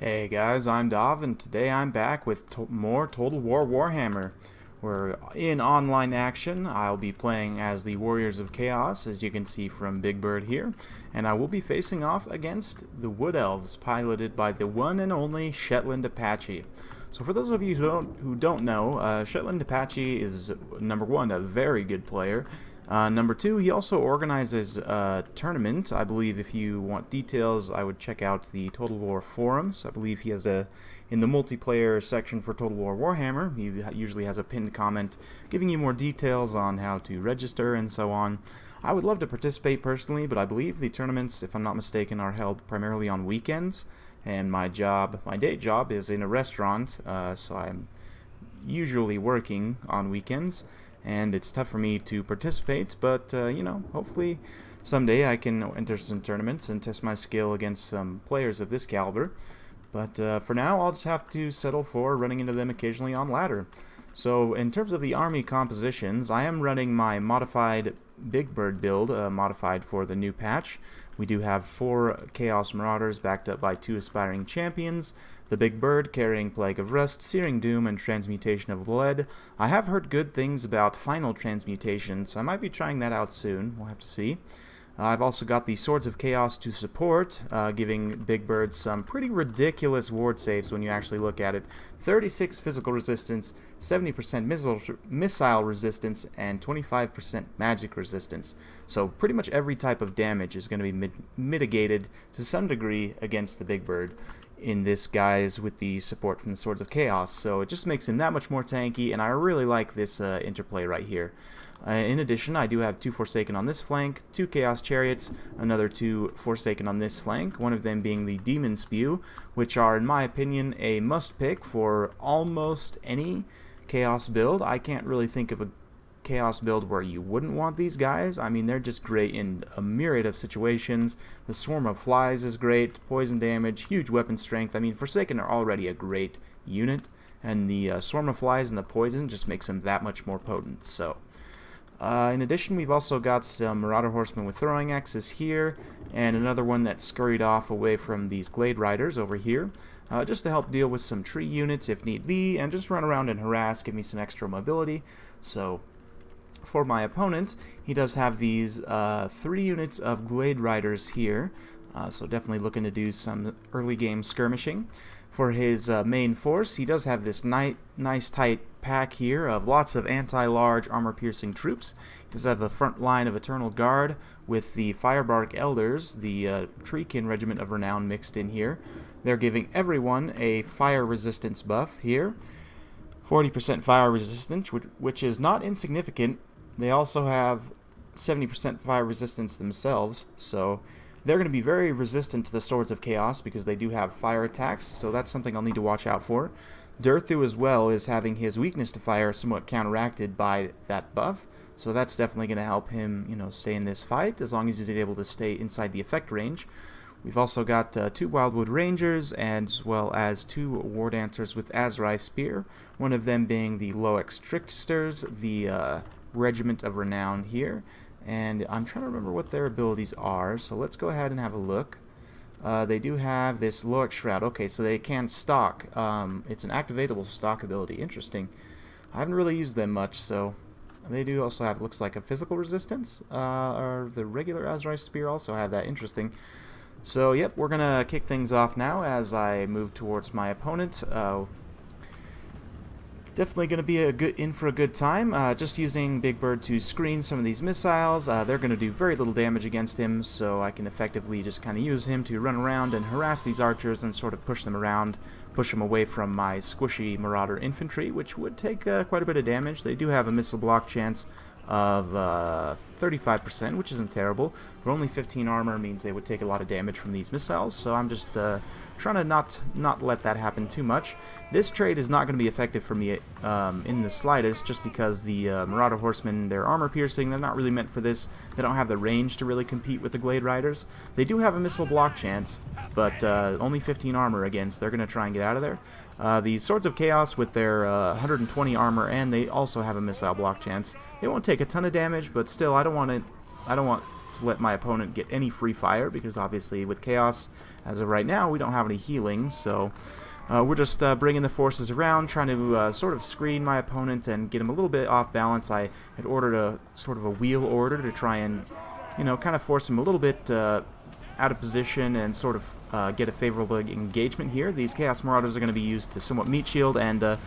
Hey guys, I'm Dov, and today I'm back with more Total War Warhammer. We're in online action. I'll be playing as the Warriors of Chaos, as you can see from Big Bird here, and I will be facing off against the Wood Elves, piloted by the one and only Shetland Apache. So for those of you who don't know, Shetland Apache is, number one, a very good player. Number two, he also organizes a tournament. I believe if you want details, I would check out the Total War forums. I believe he has in the multiplayer section for Total War Warhammer, he usually has a pinned comment giving you more details on how to register and so on. I would love to participate personally, but I believe the tournaments, if I'm not mistaken, are held primarily on weekends. And my day job is in a restaurant, so I'm usually working on weekends. And it's tough for me to participate, but, hopefully someday I can enter some tournaments and test my skill against some players of this caliber. But for now, I'll just have to settle for running into them occasionally on ladder. So in terms of the army compositions, I am running my modified Big Bird build, modified for the new patch. We do have 4 Chaos Marauders backed up by 2 Aspiring Champions. The Big Bird carrying Plague of Rust, Searing Doom, and Transmutation of Lead. I have heard good things about Final Transmutation, so I might be trying that out soon. We'll have to see. I've also got the Swords of Chaos to support, giving Big Bird some pretty ridiculous ward saves when you actually look at it. 36 physical resistance, 70% missile resistance, and 25% magic resistance. So pretty much every type of damage is going to be mitigated to some degree against the Big Bird in this guise with the support from the Swords of Chaos. So it just makes him that much more tanky, and I really like this interplay right here. In addition, I do have 2 Forsaken on this flank, 2 Chaos Chariots, another 2 Forsaken on this flank, one of them being the Demon Spew, which are, in my opinion, a must-pick for almost any Chaos build. I can't really think of a Chaos build where you wouldn't want these guys. I mean, they're just great in a myriad of situations. The Swarm of Flies is great, poison damage, huge weapon strength. I mean, Forsaken are already a great unit, and the Swarm of Flies and the poison just makes them that much more potent. So in addition, we've also got some Marauder Horsemen with throwing axes here, and another one that scurried off away from these Glade Riders over here, just to help deal with some tree units if need be, and just run around and harass, give me some extra mobility. So for my opponent, he does have these 3 units of Glade Riders here, so definitely looking to do some early game skirmishing. For his main force, he does have this nice tight pack here of lots of anti-large armor-piercing troops. He does have a front line of Eternal Guard with the Firebark Elders, the Treekin Regiment of Renown mixed in here. They're giving everyone a fire resistance buff here. 40% fire resistance, which is not insignificant. They also have 70% fire resistance themselves, so they're going to be very resistant to the Swords of Chaos because they do have fire attacks, so that's something I'll need to watch out for. Durthu as well is having his weakness to fire somewhat counteracted by that buff, so that's definitely going to help him, stay in this fight as long as he's able to stay inside the effect range. We've also got 2 Wildwood Rangers as well as 2 War Dancers with Azrai Spear, one of them being the Loex Tricksters, the Regiment of Renown here. And I'm trying to remember what their abilities are, so let's go ahead and have a look. They do have this Loex Shroud. Okay, so they can stock. It's an activatable stock ability. Interesting. I haven't really used them much, so they do also have, looks like, a physical resistance. Or the regular Azrai Spear also have that. Interesting. So, yep, we're going to kick things off now as I move towards my opponent. Definitely going to be in for a good time. Just using Big Bird to screen some of these missiles. They're going to do very little damage against him, so I can effectively just kind of use him to run around and harass these archers and sort of push them around, push them away from my squishy Marauder infantry, which would take quite a bit of damage. They do have a missile block chance of 35%, which isn't terrible, but only 15 armor means they would take a lot of damage from these missiles, so I'm just trying to not let that happen too much. This trade is not going to be effective for me in the slightest, just because the Marauder Horsemen, they're armor piercing, they're not really meant for this. They don't have the range to really compete with the Glade Riders. They do have a missile block chance, but only 15 armor again, so they're going to try and get out of there. The Swords of Chaos with their 120 armor, and they also have a missile block chance. They won't take a ton of damage, but still, I don't want let my opponent get any free fire, because obviously with Chaos, as of right now, we don't have any healing, so we're just bringing the forces around, trying to sort of screen my opponent and get him a little bit off balance. I had ordered a sort of a wheel order to try and, you know, kind of force him a little bit out of position and sort of get a favorable engagement here. These Chaos Marauders are going to be used to somewhat meat shield, and a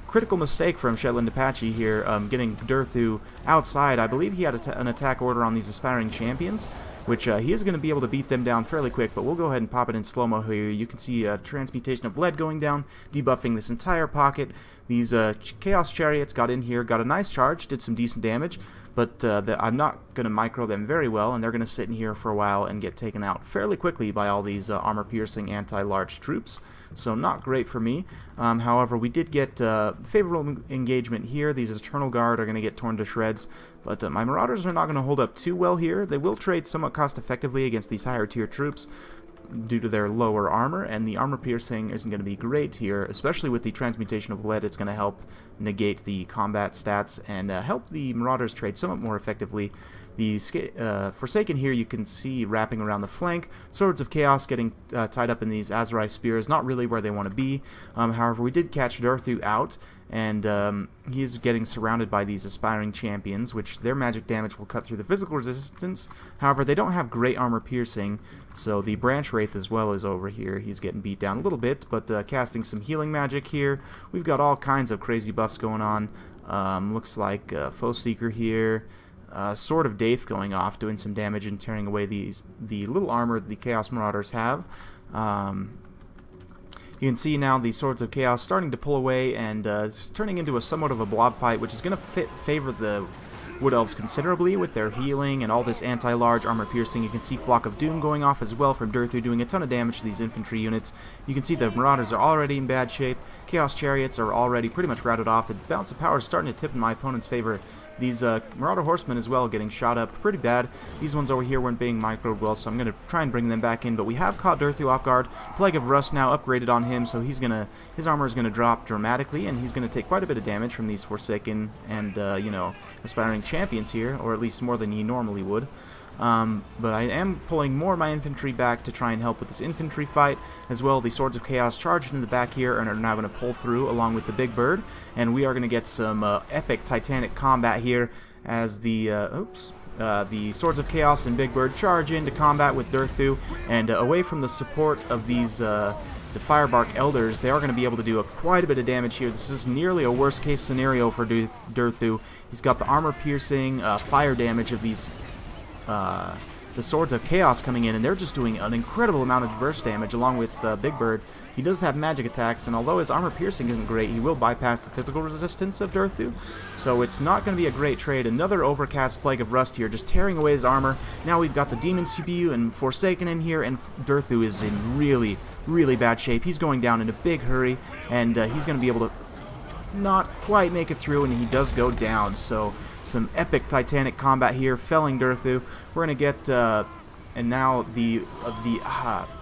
critical mistake from Shetland Apache here, getting Durthu outside. I believe he had an attack order on these aspiring champions, which he is going to be able to beat them down fairly quick, but we'll go ahead and pop it in slow-mo here. You can see transmutation of lead going down, debuffing this entire pocket. These Chaos Chariots got in here, got a nice charge, did some decent damage, but I'm not going to micro them very well, and they're going to sit in here for a while and get taken out fairly quickly by all these armor-piercing anti-large troops. So not great for me. However, we did get favorable engagement here. These Eternal Guard are going to get torn to shreds, but my Marauders are not going to hold up too well here. They will trade somewhat cost-effectively against these higher-tier troops due to their lower armor, and the armor piercing isn't going to be great here, especially with the transmutation of lead. It's going to help negate the combat stats and help the Marauders trade somewhat more effectively. The Forsaken here you can see wrapping around the flank. Swords of Chaos getting tied up in these Azurai Spears, not really where they want to be. However, we did catch Durthu out, and he is getting surrounded by these aspiring champions, which their magic damage will cut through the physical resistance. However, they don't have great armor piercing, so the Branch Wraith as well is over here. He's getting beat down a little bit, but casting some healing magic here. We've got all kinds of crazy buffs going on. Looks like Foe Seeker here. Sword of Daith going off, doing some damage and tearing away the little armor that the Chaos Marauders have. You can see now the Swords of Chaos starting to pull away, and it's turning into somewhat of a blob fight, which is going to favor the Wood Elves considerably with their healing and all this anti-large armor piercing. You can see Flock of Doom going off as well from Durthu, doing a ton of damage to these infantry units. You can see the Marauders are already in bad shape. Chaos Chariots are already pretty much routed off. The balance of power is starting to tip in my opponent's favor. These Marauder Horsemen as well getting shot up pretty bad. These ones over here weren't being microed well, so I'm going to try and bring them back in. But we have caught Durthu off guard. Plague of Rust now upgraded on him, so his armor is going to drop dramatically, and he's going to take quite a bit of damage from these Forsaken and, you know, aspiring champions here, or at least more than he normally would. But I am pulling more of my infantry back to try and help with this infantry fight. As well, the Swords of Chaos charged in the back here and are now going to pull through along with the Big Bird. And we are going to get some epic titanic combat here as the Swords of Chaos and Big Bird charge into combat with Durthu. And away from the support of these the Firebark Elders, they are going to be able to do quite a bit of damage here. This is nearly a worst case scenario for Durthu. He's got the armor piercing, fire damage of these the Swords of Chaos coming in, and they're just doing an incredible amount of burst damage along with Big Bird. He does have magic attacks, and although his armor piercing isn't great, he will bypass the physical resistance of Durthu, so it's not going to be a great trade. Another overcast Plague of Rust here, just tearing away his armor. Now we've got the Demon CPU and Forsaken in here, and Durthu is in really, really bad shape. He's going down in a big hurry, and he's going to be able to not quite make it through, and he does go down. So some epic titanic combat here, felling Durthu. We're going to get, and now the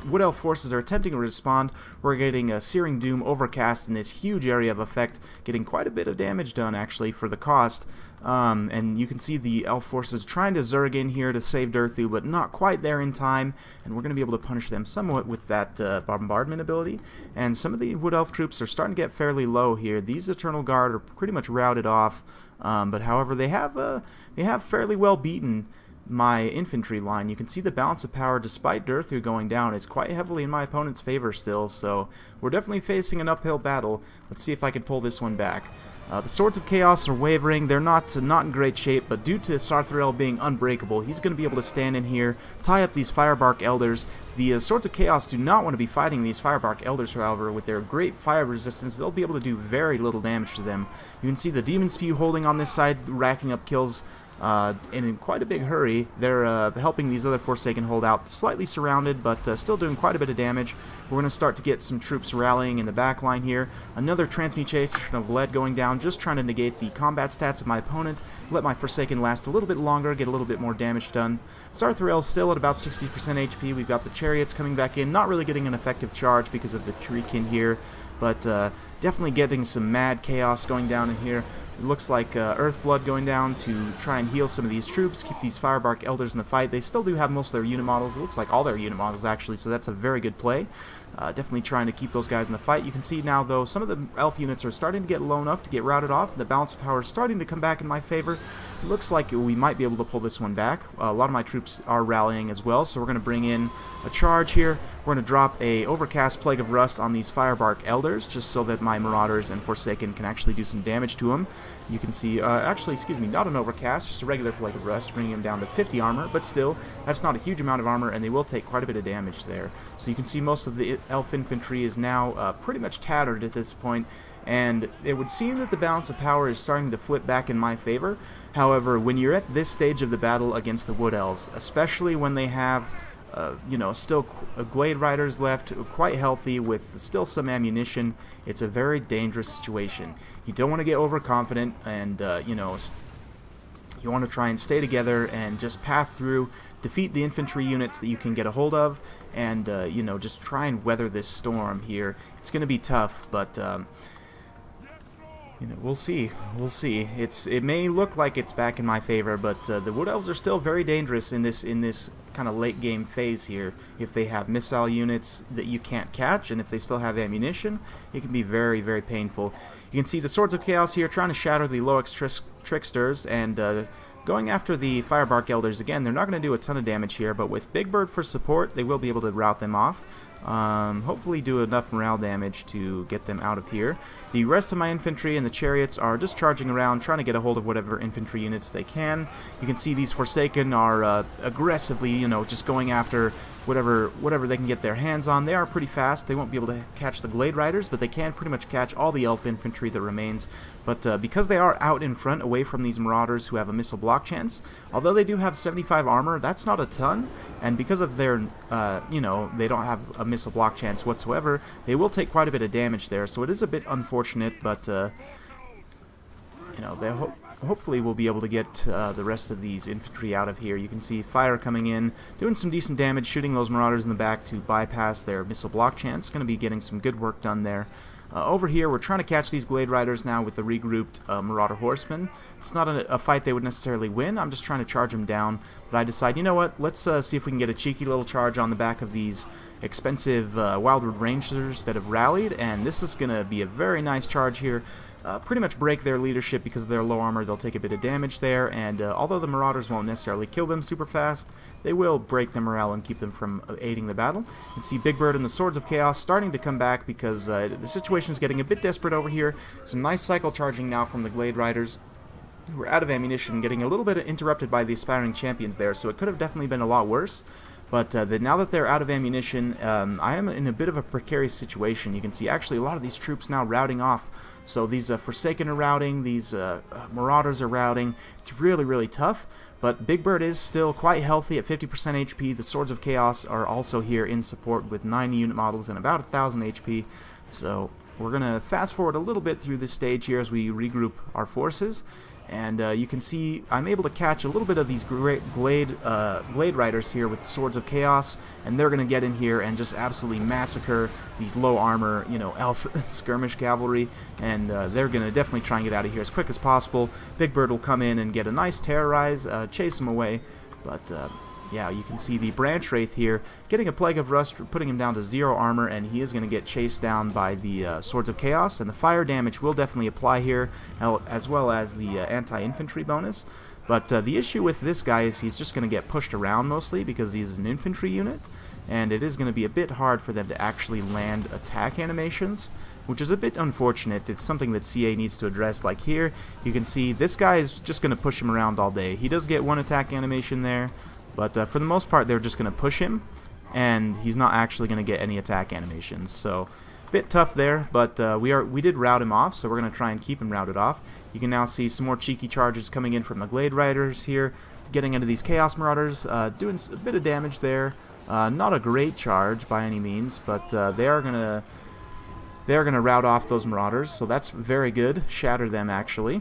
Wood Elf forces are attempting to respond. We're getting a Searing Doom overcast in this huge area of effect, getting quite a bit of damage done actually for the cost. And you can see the Elf forces trying to Zerg in here to save Durthu, but not quite there in time, and we're going to be able to punish them somewhat with that bombardment ability. And some of the Wood Elf troops are starting to get fairly low here. These Eternal Guard are pretty much routed off, but however they have fairly well beaten my infantry line. You can see the balance of power, despite Durthu going down, is quite heavily in my opponent's favor still, so we're definitely facing an uphill battle. Let's see if I can pull this one back. The Swords of Chaos are wavering. They're not in great shape, but due to Sarthorael being unbreakable, he's going to be able to stand in here, tie up these Firebark Elders. The Swords of Chaos do not want to be fighting these Firebark Elders, however. With their great fire resistance, they'll be able to do very little damage to them. You can see the Demon Spew holding on this side, racking up kills in quite a big hurry. They're helping these other Forsaken hold out, slightly surrounded, but still doing quite a bit of damage. We're going to start to get some troops rallying in the back line here. Another transmutation of lead going down, just trying to negate the combat stats of my opponent, let my Forsaken last a little bit longer, get a little bit more damage done. Sarthorael's still at about 60% HP. We've got the Chariots coming back in, not really getting an effective charge because of the Treekin here, but definitely getting some mad chaos going down in here. It looks like Earthblood going down to try and heal some of these troops, keep these Firebark Elders in the fight. They still do have most of their unit models. It looks like all their unit models, actually, so that's a very good play. Definitely trying to keep those guys in the fight. You can see now, though, some of the elf units are starting to get low enough to get routed off. The balance of power is starting to come back in my favor. It looks like we might be able to pull this one back. A lot of my troops are rallying as well, so we're going to bring in a charge here. We're going to drop a Overcast Plague of Rust on these Firebark Elders, just so that my Marauders and Forsaken can actually do some damage to them. You can see, actually, excuse me, not an Overcast, just a regular Plague of Rust, bringing him down to 50 armor, but still, that's not a huge amount of armor, and they will take quite a bit of damage there. So you can see most of the Elf Infantry is now pretty much tattered at this point, and it would seem that the balance of power is starting to flip back in my favor. However, when you're at this stage of the battle against the Wood Elves, especially when they have you know, still Glade Riders left, quite healthy, with still some ammunition, it's a very dangerous situation. You don't want to get overconfident, and you know, you want to try and stay together and just path through, defeat the infantry units that you can get a hold of, and you know, just try and weather this storm here. It's going to be tough, but you know, we'll see. We'll see. It may look like it's back in my favor, but the Wood Elves are still very dangerous in this kind of late game phase here. If they have missile units that you can't catch, and if they still have ammunition, it can be very, very painful. You can see the Swords of Chaos here trying to shatter the Loex Tricksters, and going after the Firebark Elders. Again, they're not going to do a ton of damage here, but with Big Bird for support, they will be able to rout them off. Hopefully do enough morale damage to get them out of here. The rest of my infantry and the chariots are just charging around, trying to get a hold of whatever infantry units they can. You can see these Forsaken are aggressively, you know, just going after whatever they can get their hands on. They are pretty fast. They won't be able to catch the Glade Riders, but they can pretty much catch all the Elf infantry that remains. But because they are out in front, away from these Marauders who have a missile block chance, although they do have 75 armor, that's not a ton. And because of their, you know, they don't have a missile block chance whatsoever, they will take quite a bit of damage there. So it is a bit unfortunate, but you know, they hopefully we'll be able to get the rest of these infantry out of here. You can see fire coming in, doing some decent damage, shooting those Marauders in the back to bypass their missile block chance. Going to be getting some good work done there. Over here, we're trying to catch these Glade Riders now with the regrouped Marauder Horsemen. It's not a fight they would necessarily win. I'm just trying to charge them down. But I decide, you know what, let's see if we can get a cheeky little charge on the back of these expensive Wildwood Rangers that have rallied. And this is going to be a very nice charge here. Pretty much break their leadership because of their low armor. They'll take a bit of damage there, and although the Marauders won't necessarily kill them super fast, they will break their morale and keep them from aiding the battle. You can see Big Bird and the Swords of Chaos starting to come back because the situation is getting a bit desperate over here. Some nice cycle charging now from the Glade Riders, who are out of ammunition, getting a little bit interrupted by the Aspiring Champions there, so it could have definitely been a lot worse. But now that they're out of ammunition, I am in a bit of a precarious situation. You can see actually a lot of these troops now routing off. So these Forsaken are routing, these Marauders are routing. It's really, really tough. But Big Bird is still quite healthy at 50% HP. The Swords of Chaos are also here in support with 9 unit models and about 1,000 HP. So we're going to fast forward a little bit through this stage here as we regroup our forces. And you can see I'm able to catch a little bit of these Glade Riders here with the Swords of Chaos, and they're going to get in here and just absolutely massacre these low armor, you know, Elf skirmish cavalry, and they're going to definitely try and get out of here as quick as possible. Big Bird will come in and get a nice terrorize, chase them away, but yeah, you can see the Branch Wraith here getting a Plague of Rust, putting him down to 0 armor, and he is going to get chased down by the Swords of Chaos, and the fire damage will definitely apply here, as well as the anti-infantry bonus. But the issue with this guy is he's just going to get pushed around mostly because he's an infantry unit, and it is going to be a bit hard for them to actually land attack animations, which is a bit unfortunate. It's something that CA needs to address. Like here, you can see this guy is just going to push him around all day. He does get one attack animation there, but for the most part, they're just going to push him, and he's not actually going to get any attack animations. So, a bit tough there, but we did rout him off, so we're going to try and keep him routed off. You can now see some more cheeky charges coming in from the Glade Riders here, getting into these Chaos Marauders, doing a bit of damage there. Not a great charge by any means, but they are going to rout off those Marauders, so that's very good. Shatter them, actually.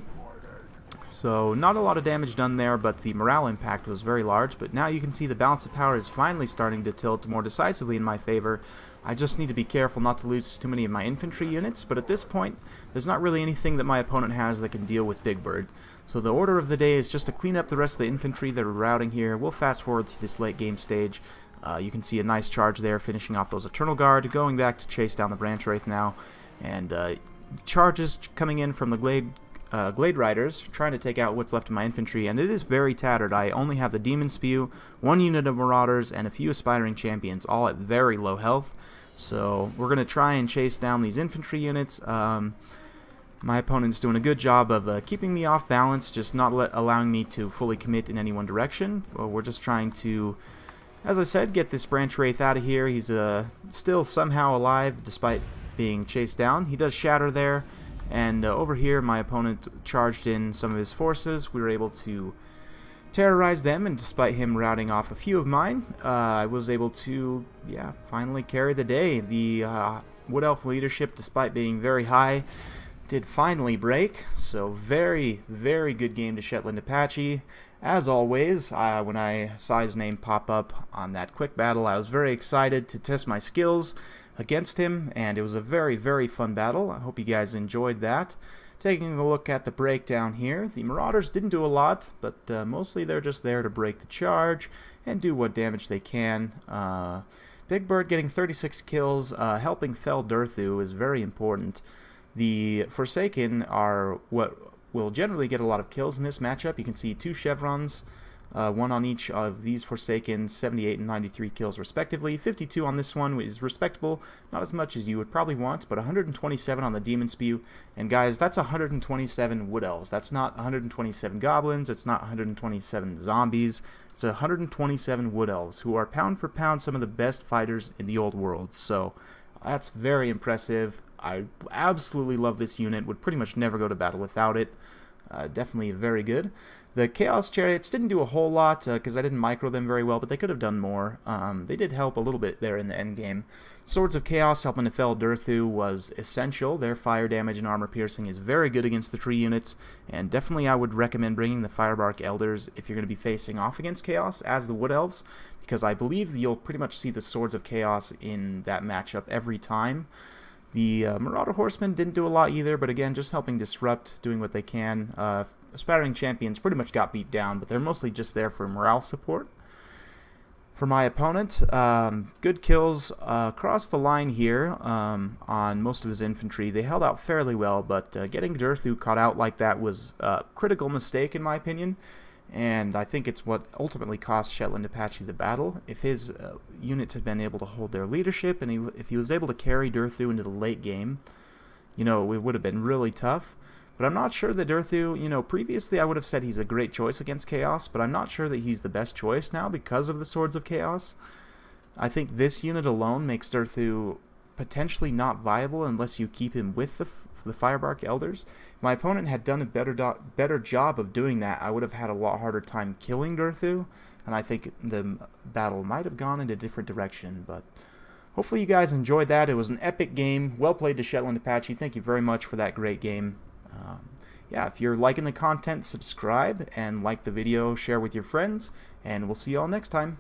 So not a lot of damage done there, but the morale impact was very large. But now you can see the balance of power is finally starting to tilt more decisively in my favor. I just need to be careful not to lose too many of my infantry units, but at this point there's not really anything that my opponent has that can deal with Big Bird. So the order of the day is just to clean up the rest of the infantry that are routing here. We'll fast forward to this late game stage. You can see a nice charge there, finishing off those Eternal Guard, going back to chase down the Branch Wraith now, and charges coming in from the Glade Riders, trying to take out what's left of my infantry, and it is very tattered. I only have the Demon Spew, 1 unit of Marauders, and a few Aspiring Champions, all at very low health. So we're going to try and chase down these infantry units. My opponent's doing a good job of keeping me off balance, just not allowing me to fully commit in any one direction. We're just trying to, as I said, get this Branch Wraith out of here. He's still somehow alive despite being chased down. He does shatter there, and over here my opponent charged in some of his forces. We were able to terrorize them, and despite him routing off a few of mine, I was able to, finally carry the day. The Wood Elf leadership, despite being very high, did finally break. So very, very good game to Shetland Apache. As always, when I saw his name pop up on that quick battle, I was very excited to test my skills against him, and it was a very, very fun battle. I hope you guys enjoyed that. Taking a look at the breakdown here, the Marauders didn't do a lot, but mostly they're just there to break the charge and do what damage they can. Big Bird getting 36 kills, helping fell Durthu is very important. The Forsaken are what will generally get a lot of kills in this matchup. You can see 2 chevrons, 1 on each of these Forsaken, 78 and 93 kills respectively. 52 on this one is respectable, not as much as you would probably want, but 127 on the Demon Spew. And guys, that's 127 Wood Elves. That's not 127 Goblins, it's not 127 Zombies, it's 127 Wood Elves, who are pound for pound some of the best fighters in the old world. So that's very impressive. I absolutely love this unit, would pretty much never go to battle without it. Definitely very good. The Chaos Chariots didn't do a whole lot because I didn't micro them very well, but they could have done more. They did help a little bit there in the end game. Swords of Chaos helping to fell Durthu was essential. Their fire damage and armor piercing is very good against the tree units, and definitely I would recommend bringing the Firebark Elders if you're going to be facing off against Chaos as the Wood Elves, because I believe you'll pretty much see the Swords of Chaos in that matchup every time. The Marauder Horsemen didn't do a lot either, but again, just helping disrupt, doing what they can. Aspiring Champions pretty much got beat down, but they're mostly just there for morale support. For my opponent, good kills across the line here on most of his infantry. They held out fairly well, but getting Durthu caught out like that was a critical mistake in my opinion. And I think it's what ultimately cost Shetland Apache the battle. If his units had been able to hold their leadership, and if he was able to carry Durthu into the late game, it would have been really tough. But I'm not sure that Durthu, previously I would have said he's a great choice against Chaos, but I'm not sure that he's the best choice now because of the Swords of Chaos. I think this unit alone makes Durthu potentially not viable unless you keep him with the Firebark Elders. If my opponent had done a better job of doing that, I would have had a lot harder time killing Durthu, and I think the battle might have gone in a different direction. But hopefully you guys enjoyed that. It was an epic game. Well played to Shetland Apache. Thank you very much for that great game. If you're liking the content, subscribe, and like the video, share with your friends, and we'll see you all next time.